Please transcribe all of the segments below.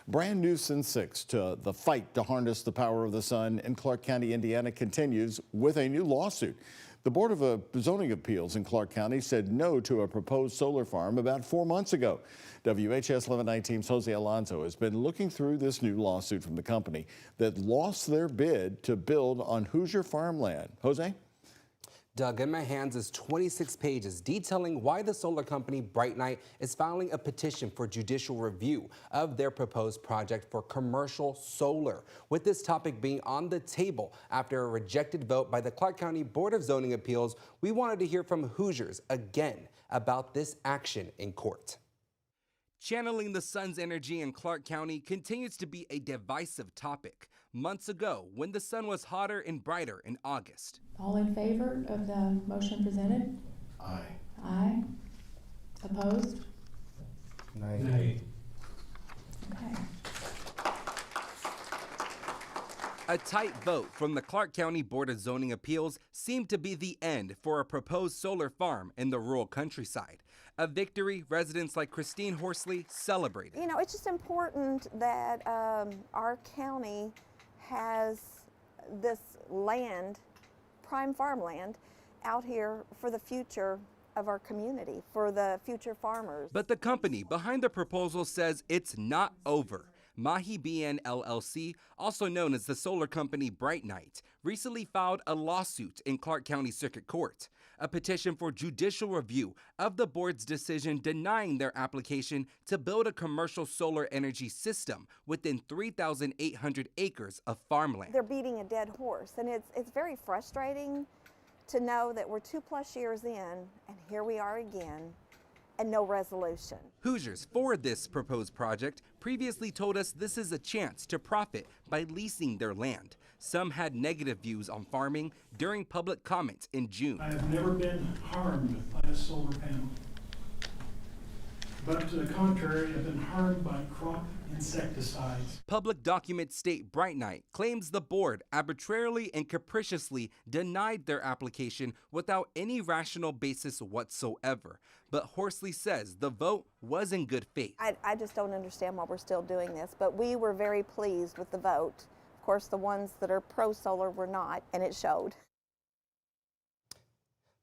Brand new since 6 to the fight to harness the power of the sun in Clark County, Indiana continues with a new lawsuit. The Board of Zoning Appeals in Clark County said no to a proposed solar farm about 4 months ago. WHS 1119's Jose Alonso has been looking through this new lawsuit from the company that lost their bid to build on Hoosier farmland. Jose? Doug, in my hands is 26 pages detailing why the solar company BrightNight is filing a petition for judicial review of their proposed project for commercial solar, with this topic being on the table after a rejected vote by the Clark County Board of Zoning Appeals. We wanted to hear from Hoosiers again about this action in court. Channeling the sun's energy in Clark County continues to be a divisive topic. Months ago, when the sun was hotter and brighter in August. All in favor of the motion presented? Aye. Aye. Opposed? Nay. Okay. A tight vote from the Clark County Board of Zoning Appeals seemed to be the end for a proposed solar farm in the rural countryside. A victory residents like Christine Horsley celebrated. You know, it's just important that our county has this land, prime farmland, out here for the future of our community, for the future farmers. But the company behind the proposal says it's not over. Mahi BN LLC, also known as the solar company BrightNight, recently filed a lawsuit in Clark County Circuit Court, a petition for judicial review of the board's decision denying their application to build a commercial solar energy system within 3,800 acres of farmland. They're beating a dead horse, and it's very frustrating to know that we're 2+ years in, and here we are again, and no resolution. Hoosiers for this proposed project previously told us this is a chance to profit by leasing their land. Some had negative views on farming during public comment in June. I have never been harmed by a solar panel, but to the contrary, I've been harmed by crop insecticides. Public documents state BrightNight claims the board arbitrarily and capriciously denied their application without any rational basis whatsoever. But Horsley says the vote was in good faith. I just don't understand why we're still doing this, but we were very pleased with the vote. Of course, the ones that are pro-solar were not, and it showed.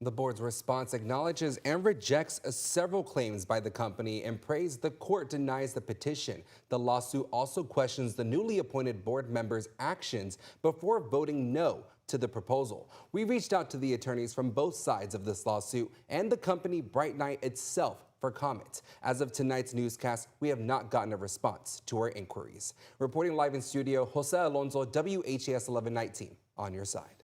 The board's response acknowledges and rejects several claims by the company and prays the court denies the petition. The lawsuit also questions the newly appointed board members' actions before voting no to the proposal. We reached out to the attorneys from both sides of this lawsuit and the company BrightNight itself for comment. As of tonight's newscast, we have not gotten a response to our inquiries. Reporting live in studio, Jose Alonso, WHS 1119, on your side.